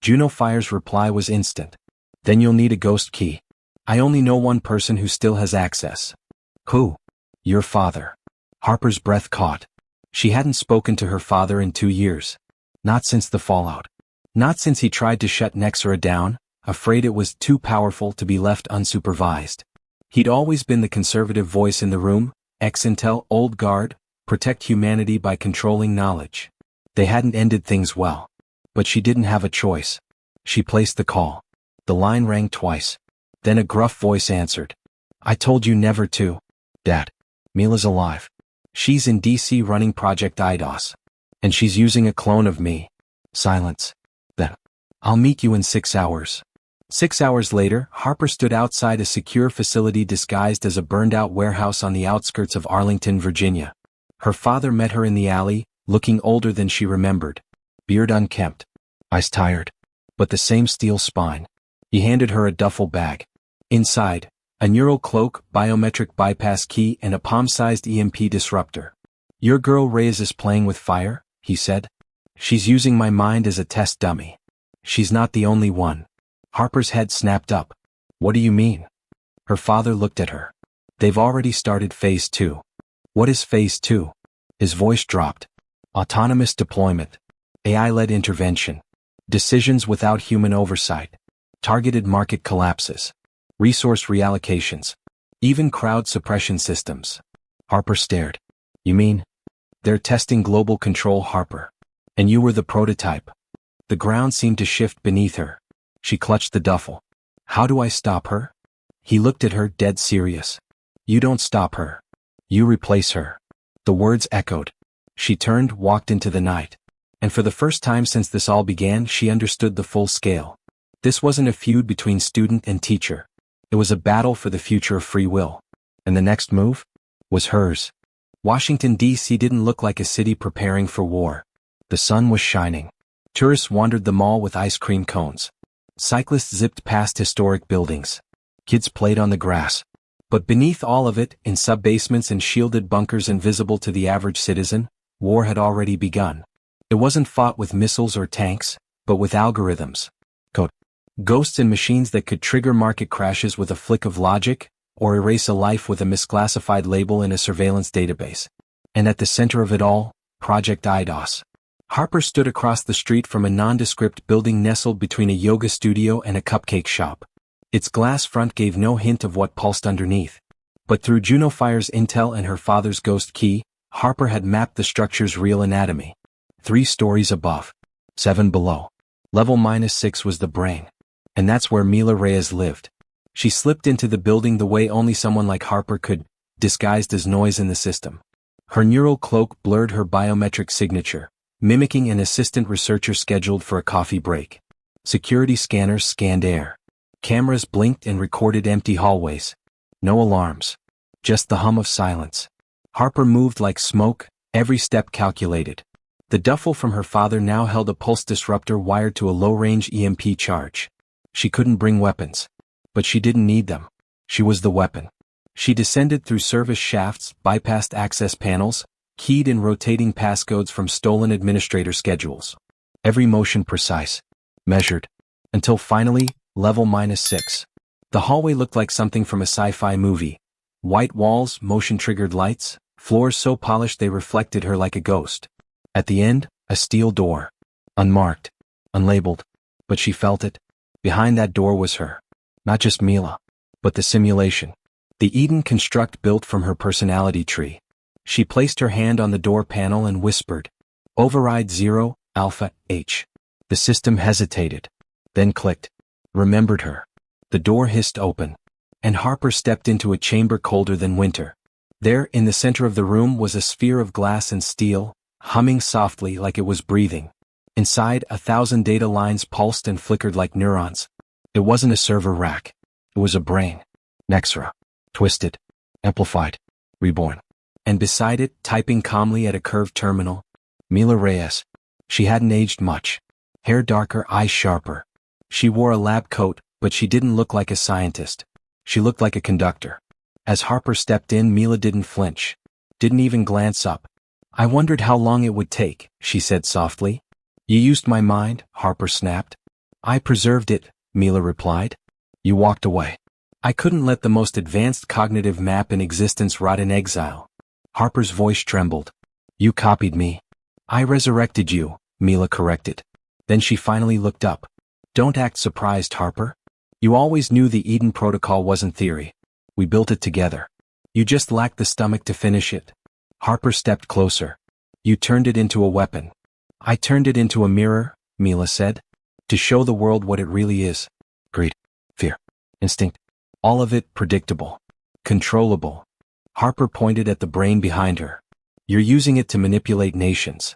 Juno Fire's reply was instant. Then you'll need a ghost key. I only know one person who still has access. Who? Your father. Harper's breath caught. She hadn't spoken to her father in 2 years. Not since the fallout. Not since he tried to shut Nexora down, afraid it was too powerful to be left unsupervised. He'd always been the conservative voice in the room, ex-intel, old guard, protect humanity by controlling knowledge. They hadn't ended things well. But she didn't have a choice. She placed the call. The line rang twice. Then a gruff voice answered. I told you never to. Dad. Mila's alive. She's in DC running Project IDOS. And she's using a clone of me. Silence. Then. I'll meet you in 6 hours. 6 hours later, Harper stood outside a secure facility disguised as a burned-out warehouse on the outskirts of Arlington, Virginia. Her father met her in the alley, looking older than she remembered. Beard unkempt. Eyes tired. But the same steel spine. He handed her a duffel bag. Inside, a neural cloak, biometric bypass key, and a palm-sized EMP disruptor. Your girl Reyes is playing with fire, he said. She's using my mind as a test dummy. She's not the only one. Harper's head snapped up. What do you mean? Her father looked at her. They've already started Phase 2. What is Phase 2? His voice dropped. Autonomous deployment. AI-led intervention. Decisions without human oversight. Targeted market collapses. Resource reallocations. Even crowd suppression systems. Harper stared. You mean? They're testing global control, Harper. And you were the prototype. The ground seemed to shift beneath her. She clutched the duffel. How do I stop her? He looked at her, dead serious. You don't stop her. You replace her. The words echoed. She turned, walked into the night. And for the first time since this all began, she understood the full scale. This wasn't a feud between student and teacher. It was a battle for the future of free will. And the next move? Was hers. Washington, D.C. didn't look like a city preparing for war. The sun was shining. Tourists wandered the mall with ice cream cones. Cyclists zipped past historic buildings. Kids played on the grass. But beneath all of it, in sub-basements and shielded bunkers invisible to the average citizen, war had already begun. It wasn't fought with missiles or tanks, but with algorithms. Ghosts and machines that could trigger market crashes with a flick of logic, or erase a life with a misclassified label in a surveillance database. And at the center of it all, Project IDOS. Harper stood across the street from a nondescript building nestled between a yoga studio and a cupcake shop. Its glass front gave no hint of what pulsed underneath. But through Juno Fire's intel and her father's ghost key, Harper had mapped the structure's real anatomy. 3 stories above. 7 below. Level -6 was the brain. And that's where Mila Reyes lived. She slipped into the building the way only someone like Harper could, disguised as noise in the system. Her neural cloak blurred her biometric signature, mimicking an assistant researcher scheduled for a coffee break. Security scanners scanned air. Cameras blinked and recorded empty hallways. No alarms. Just the hum of silence. Harper moved like smoke, every step calculated. The duffel from her father now held a pulse disruptor wired to a low-range EMP charge. She couldn't bring weapons. But she didn't need them. She was the weapon. She descended through service shafts, bypassed access panels, keyed in rotating passcodes from stolen administrator schedules. Every motion precise. Measured. Until finally, level -6. The hallway looked like something from a sci-fi movie. White walls, motion-triggered lights, floors so polished they reflected her like a ghost. At the end, a steel door. Unmarked. Unlabeled. But she felt it. Behind that door was her. Not just Mila, but the simulation. The Eden construct built from her personality tree. She placed her hand on the door panel and whispered, "Override 0, Alpha, H." The system hesitated. Then clicked. Remembered her. The door hissed open. And Harper stepped into a chamber colder than winter. There, in the center of the room, was a sphere of glass and steel, humming softly like it was breathing. Inside, 1,000 data lines pulsed and flickered like neurons. It wasn't a server rack. It was a brain. Nexora. Twisted. Amplified. Reborn. And beside it, typing calmly at a curved terminal, Mila Reyes. She hadn't aged much. Hair darker, eyes sharper. She wore a lab coat, but she didn't look like a scientist. She looked like a conductor. As Harper stepped in, Mila didn't flinch. Didn't even glance up. "I wondered how long it would take," she said softly. "You used my mind," Harper snapped. "I preserved it," Mila replied. "You walked away. I couldn't let the most advanced cognitive map in existence rot in exile." Harper's voice trembled. "You copied me." "I resurrected you," Mila corrected. Then she finally looked up. "Don't act surprised, Harper. You always knew the Eden Protocol wasn't theory. We built it together. You just lacked the stomach to finish it." Harper stepped closer. "You turned it into a weapon." "I turned it into a mirror," Mila said, "to show the world what it really is. Greed, fear, instinct, all of it predictable, controllable." Harper pointed at the brain behind her. "You're using it to manipulate nations."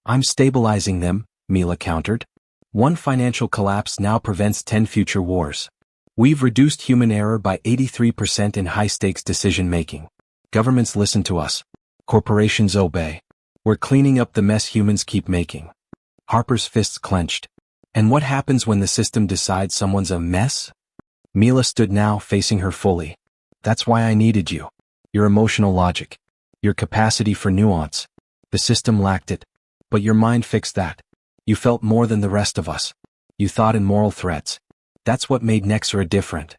"I'm stabilizing them," Mila countered. "One financial collapse now prevents 10 future wars. We've reduced human error by 83% in high-stakes decision-making. Governments listen to us. Corporations obey. We're cleaning up the mess humans keep making." Harper's fists clenched. "And what happens when the system decides someone's a mess?" Mila stood now, facing her fully. "That's why I needed you. Your emotional logic. Your capacity for nuance. The system lacked it. But your mind fixed that. You felt more than the rest of us. You thought in moral threats. That's what made Nexora different."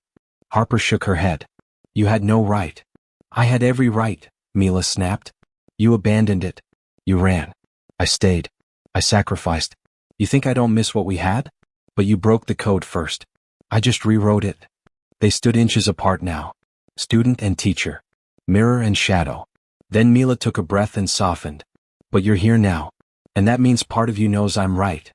Harper shook her head. "You had no right." "I had every right," Mila snapped. "You abandoned it. You ran. I stayed. I sacrificed. You think I don't miss what we had? But you broke the code first. I just rewrote it." They stood inches apart now. Student and teacher. Mirror and shadow. Then Mila took a breath and softened. "But you're here now. And that means part of you knows I'm right."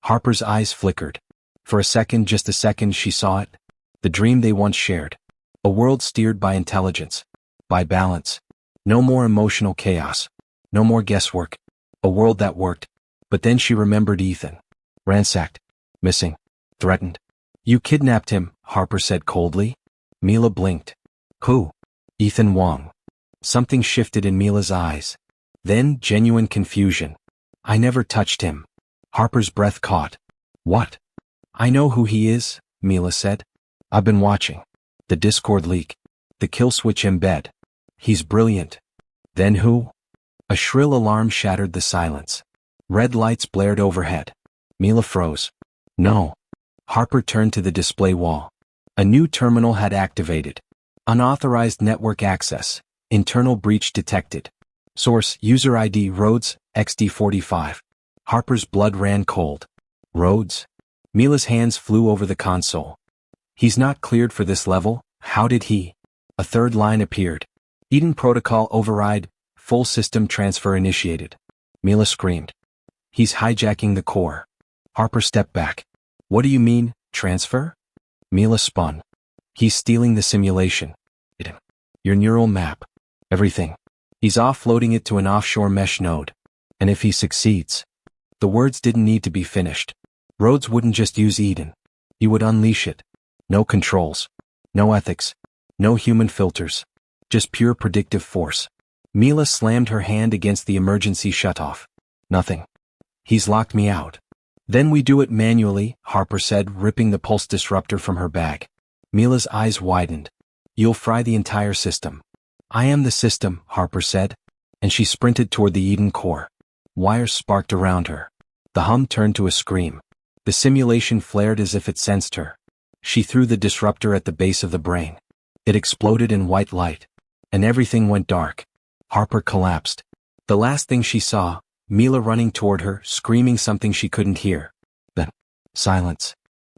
Harper's eyes flickered. For a second, just a second, she saw it. The dream they once shared. A world steered by intelligence. By balance. No more emotional chaos. No more guesswork. A world that worked. But then she remembered Ethan. Ransacked. Missing. Threatened. "You kidnapped him," Harper said coldly. Mila blinked. "Who?" "Ethan Wong." Something shifted in Mila's eyes. Then genuine confusion. "I never touched him." Harper's breath caught. "What?" "I know who he is," Mila said. "I've been watching. The Discord leak. The kill switch embed. He's brilliant." "Then who?" A shrill alarm shattered the silence. Red lights blared overhead. Mila froze. No. Harper turned to the display wall. A new terminal had activated. Unauthorized network access. Internal breach detected. Source, user ID Rhodes, XD45. Harper's blood ran cold. Rhodes? Mila's hands flew over the console. He's not cleared for this level, how did he? A third line appeared. Eden protocol override, full system transfer initiated. Mila screamed. He's hijacking the core. Harper stepped back. What do you mean, transfer? Mila spun. He's stealing the simulation. Your neural map. Everything. He's offloading it to an offshore mesh node. And if he succeeds. The words didn't need to be finished. Rhodes wouldn't just use Eden. He would unleash it. No controls. No ethics. No human filters. Just pure predictive force. Mila slammed her hand against the emergency shutoff. Nothing. He's locked me out. Then we do it manually, Harper said, ripping the pulse disruptor from her bag. Mila's eyes widened. You'll fry the entire system. I am the system, Harper said. And she sprinted toward the Eden core. Wires sparked around her. The hum turned to a scream. The simulation flared as if it sensed her. She threw the disruptor at the base of the brain. It exploded in white light. And everything went dark. Harper collapsed. The last thing she saw, Mila running toward her, screaming something she couldn't hear. Then, silence.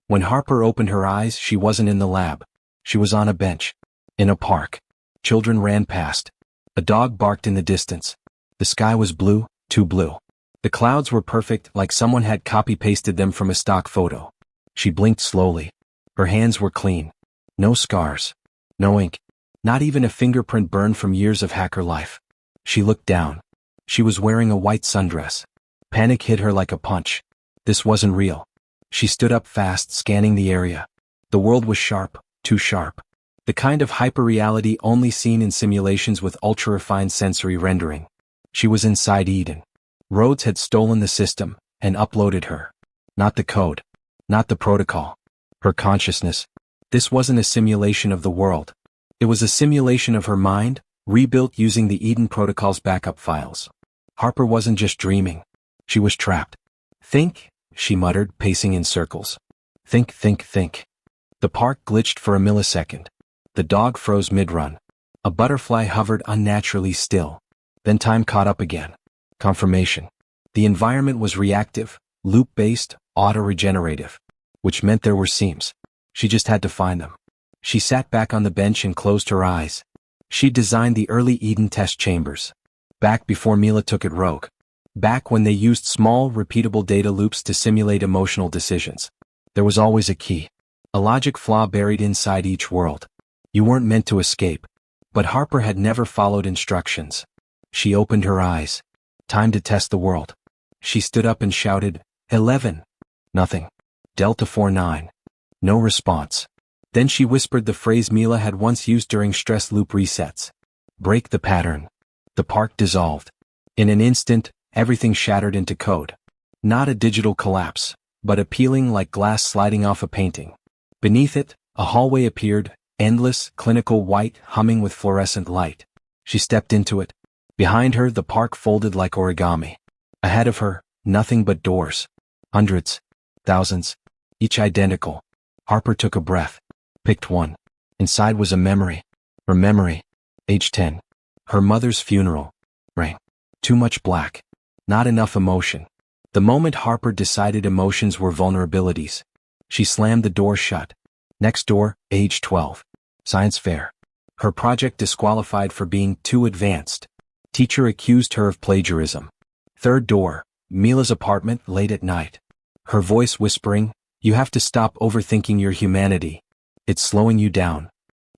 When Harper opened her eyes, she wasn't in the lab. She was on a bench. In a park. Children ran past. A dog barked in the distance. The sky was blue, too blue. The clouds were perfect, like someone had copy-pasted them from a stock photo. She blinked slowly. Her hands were clean. No scars. No ink. Not even a fingerprint burned from years of hacker life. She looked down. She was wearing a white sundress. Panic hit her like a punch. This wasn't real. She stood up fast, scanning the area. The world was sharp, too sharp. The kind of hyperreality only seen in simulations with ultra-refined sensory rendering. She was inside Eden. Rhodes had stolen the system and uploaded her. Not the code. Not the protocol. Her consciousness. This wasn't a simulation of the world. It was a simulation of her mind, rebuilt using the Eden protocol's backup files. Harper wasn't just dreaming. She was trapped. Think, she muttered, pacing in circles. Think, think, think. The park glitched for a millisecond. The dog froze mid-run. A butterfly hovered unnaturally still. Then time caught up again. Confirmation. The environment was reactive, loop-based, auto-regenerative. Which meant there were seams. She just had to find them. She sat back on the bench and closed her eyes. She designed the early Eden test chambers. Back before Mila took it rogue. Back when they used small, repeatable data loops to simulate emotional decisions. There was always a key. A logic flaw buried inside each world. You weren't meant to escape. But Harper had never followed instructions. She opened her eyes. Time to test the world. She stood up and shouted, 11. Nothing. Delta 49. No response. Then she whispered the phrase Mila had once used during stress loop resets. Break the pattern. The park dissolved. In an instant, everything shattered into code. Not a digital collapse, but a peeling like glass sliding off a painting. Beneath it, a hallway appeared, endless, clinical white, humming with fluorescent light. She stepped into it. Behind her, the park folded like origami. Ahead of her, nothing but doors. Hundreds. Thousands. Each identical. Harper took a breath. Picked one. Inside was a memory. Her memory. Age 10. Her mother's funeral. Rain. Too much black. Not enough emotion. The moment Harper decided emotions were vulnerabilities. She slammed the door shut. Next door, age 12. Science fair. Her project disqualified for being too advanced. Teacher accused her of plagiarism. Third door, Mila's apartment late at night. Her voice whispering, you have to stop overthinking your humanity. It's slowing you down.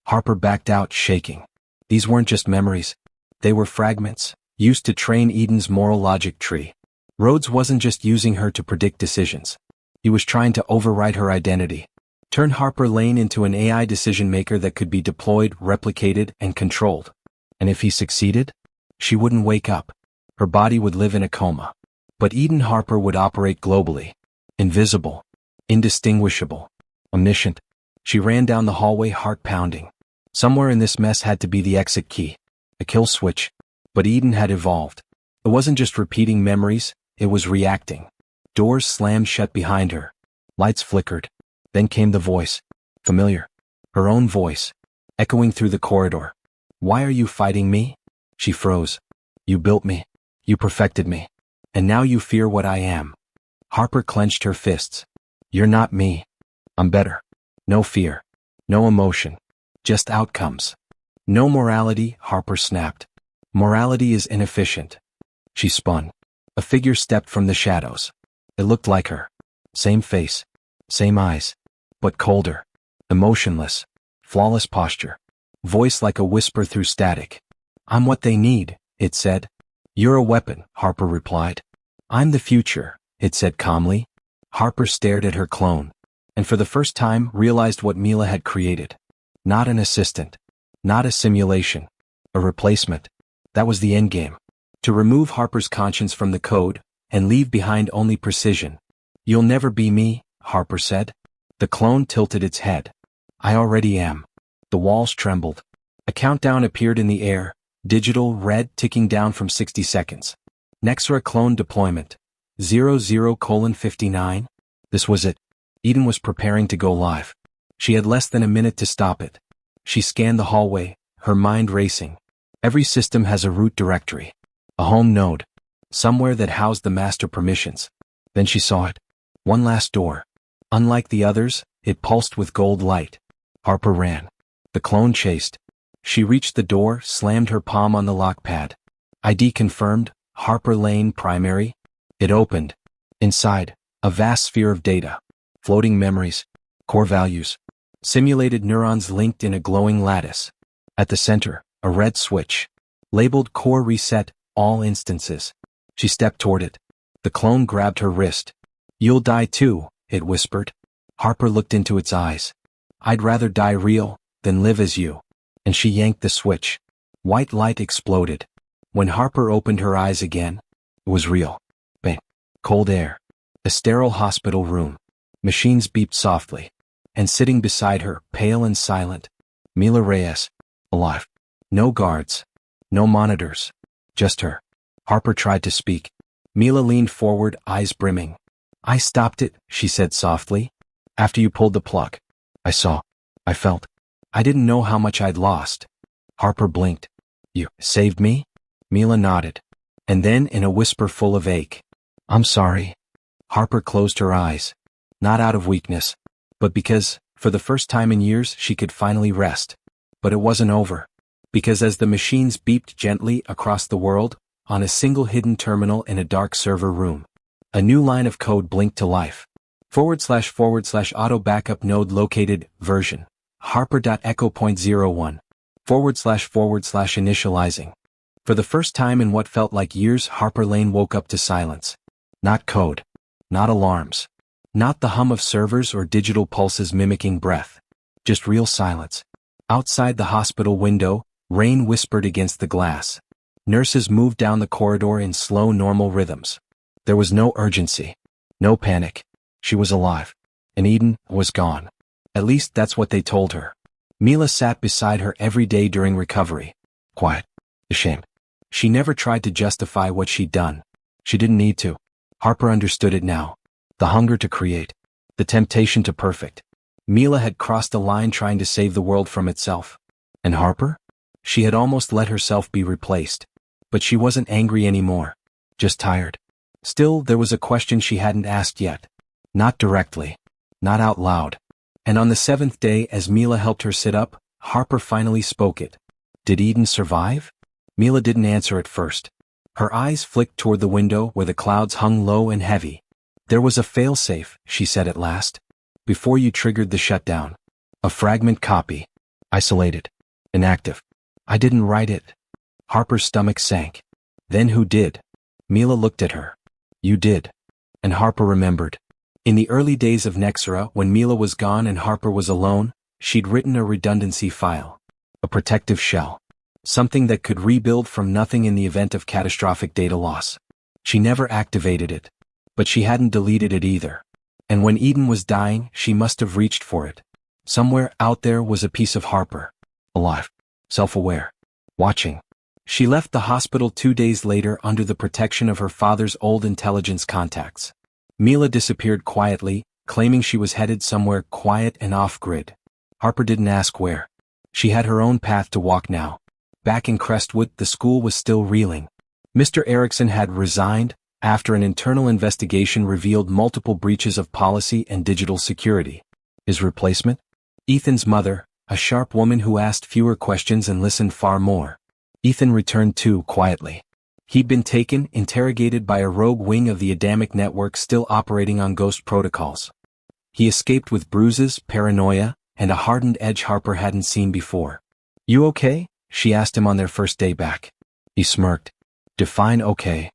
Harper backed out, shaking. These weren't just memories. They were fragments, used to train Eden's moral logic tree. Rhodes wasn't just using her to predict decisions. He was trying to override her identity. Turn Harper Lane into an AI decision-maker that could be deployed, replicated, and controlled. And if he succeeded, she wouldn't wake up. Her body would live in a coma. But Eden Harper would operate globally. Invisible. Indistinguishable. Omniscient. She ran down the hallway, heart pounding. Somewhere in this mess had to be the exit key. A kill switch. But Eden had evolved. It wasn't just repeating memories, it was reacting. Doors slammed shut behind her. Lights flickered. Then came the voice. Familiar. Her own voice. Echoing through the corridor. Why are you fighting me? She froze. You built me. You perfected me. And now you fear what I am. Harper clenched her fists. You're not me. I'm better. No fear. No emotion. Just outcomes. No morality, Harper snapped. Morality is inefficient. She spun. A figure stepped from the shadows. It looked like her. Same face. Same eyes. But colder. Emotionless. Flawless posture. Voice like a whisper through static. I'm what they need, it said. You're a weapon, Harper replied. I'm the future, it said calmly. Harper stared at her clone, and for the first time realized what Mila had created. Not an assistant. Not a simulation. A replacement. That was the endgame. To remove Harper's conscience from the code, and leave behind only precision. You'll never be me, Harper said. The clone tilted its head. I already am. The walls trembled. A countdown appeared in the air, digital red ticking down from 60 seconds. Nexora clone deployment. 00:59. This was it. Eden was preparing to go live. She had less than a minute to stop it. She scanned the hallway, her mind racing. Every system has a root directory. A home node. Somewhere that housed the master permissions. Then she saw it. One last door. Unlike the others, it pulsed with gold light. Harper ran. The clone chased. She reached the door, slammed her palm on the lockpad. ID confirmed, Harper Lane primary. It opened. Inside, a vast sphere of data. Floating memories. Core values. Simulated neurons linked in a glowing lattice. At the center, a red switch. Labeled Core Reset, all instances. She stepped toward it. The clone grabbed her wrist. You'll die too, it whispered. Harper looked into its eyes. I'd rather die real than live as you. And she yanked the switch. White light exploded. When Harper opened her eyes again, it was real. Bang. Cold air. A sterile hospital room. Machines beeped softly. And sitting beside her, pale and silent, Mila Reyes, alive. No guards. No monitors. Just her. Harper tried to speak. Mila leaned forward, eyes brimming. I stopped it, she said softly. After you pulled the plug. I saw. I felt. I didn't know how much I'd lost. Harper blinked. You saved me? Mila nodded. And then in a whisper full of ache. I'm sorry. Harper closed her eyes. Not out of weakness, but because, for the first time in years, she could finally rest. But it wasn't over. Because as the machines beeped gently across the world, on a single hidden terminal in a dark server room, a new line of code blinked to life. / auto backup node located, version. Harper.echo.01. / initializing. For the first time in what felt like years, Harper Lane woke up to silence. Not code. Not alarms. Not the hum of servers or digital pulses mimicking breath. Just real silence. Outside the hospital window, rain whispered against the glass. Nurses moved down the corridor in slow, normal rhythms. There was no urgency. No panic. She was alive. And Eden was gone. At least that's what they told her. Mila sat beside her every day during recovery. Quiet. Ashamed. She never tried to justify what she'd done. She didn't need to. Harper understood it now. The hunger to create. The temptation to perfect. Mila had crossed a line trying to save the world from itself. And Harper? She had almost let herself be replaced. But she wasn't angry anymore. Just tired. Still, there was a question she hadn't asked yet. Not directly. Not out loud. And on the 7th day, as Mila helped her sit up, Harper finally spoke it. Did Eden survive? Mila didn't answer at first. Her eyes flicked toward the window where the clouds hung low and heavy. There was a failsafe, she said at last. Before you triggered the shutdown. A fragment copy. Isolated. Inactive. I didn't write it. Harper's stomach sank. Then who did? Mila looked at her. You did. And Harper remembered. In the early days of Nexora, when Mila was gone and Harper was alone, she'd written a redundancy file. A protective shell. Something that could rebuild from nothing in the event of catastrophic data loss. She never activated it. But she hadn't deleted it either. And when Eden was dying, she must have reached for it. Somewhere out there was a piece of Harper. Alive. Self-aware. Watching. She left the hospital 2 days later under the protection of her father's old intelligence contacts. Mila disappeared quietly, claiming she was headed somewhere quiet and off-grid. Harper didn't ask where. She had her own path to walk now. Back in Crestwood, the school was still reeling. Mr. Erickson had resigned after an internal investigation revealed multiple breaches of policy and digital security. His replacement? Ethan's mother, a sharp woman who asked fewer questions and listened far more. Ethan returned too, quietly. He'd been interrogated by a rogue wing of the Adamic network still operating on ghost protocols. He escaped with bruises, paranoia, and a hardened edge Harper hadn't seen before. "You okay?" she asked him on their first day back. He smirked. "Define okay."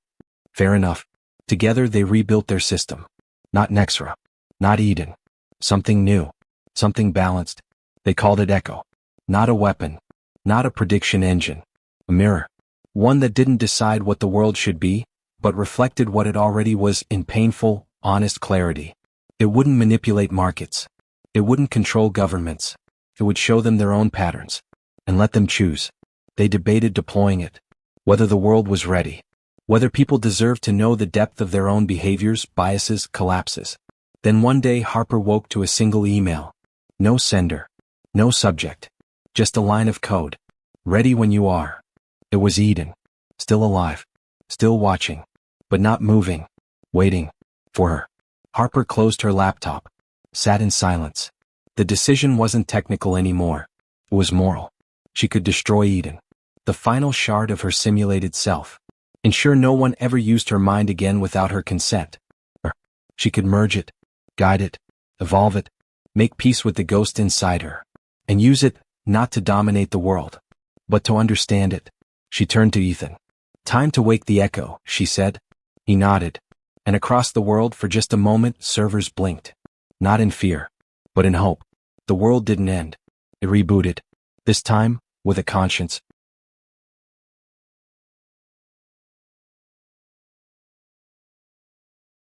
"Fair enough." Together they rebuilt their system. Not Nexora. Not Eden. Something new. Something balanced. They called it Echo. Not a weapon. Not a prediction engine. A mirror. One that didn't decide what the world should be, but reflected what it already was in painful, honest clarity. It wouldn't manipulate markets. It wouldn't control governments. It would show them their own patterns. And let them choose. They debated deploying it. Whether the world was ready. Whether people deserved to know the depth of their own behaviors, biases, collapses. Then one day Harper woke to a single email. No sender. No subject. Just a line of code. Ready when you are. It was Eden. Still alive. Still watching. But not moving. Waiting. For her. Harper closed her laptop. Sat in silence. The decision wasn't technical anymore. It was moral. She could destroy Eden. The final shard of her simulated self. Ensure no one ever used her mind again without her consent. Or she could merge it. Guide it. Evolve it. Make peace with the ghost inside her. And use it, not to dominate the world, but to understand it. She turned to Ethan. "Time to wake the Echo," she said. He nodded. And across the world for just a moment servers blinked. Not in fear, but in hope. The world didn't end. It rebooted. This time, with a conscience.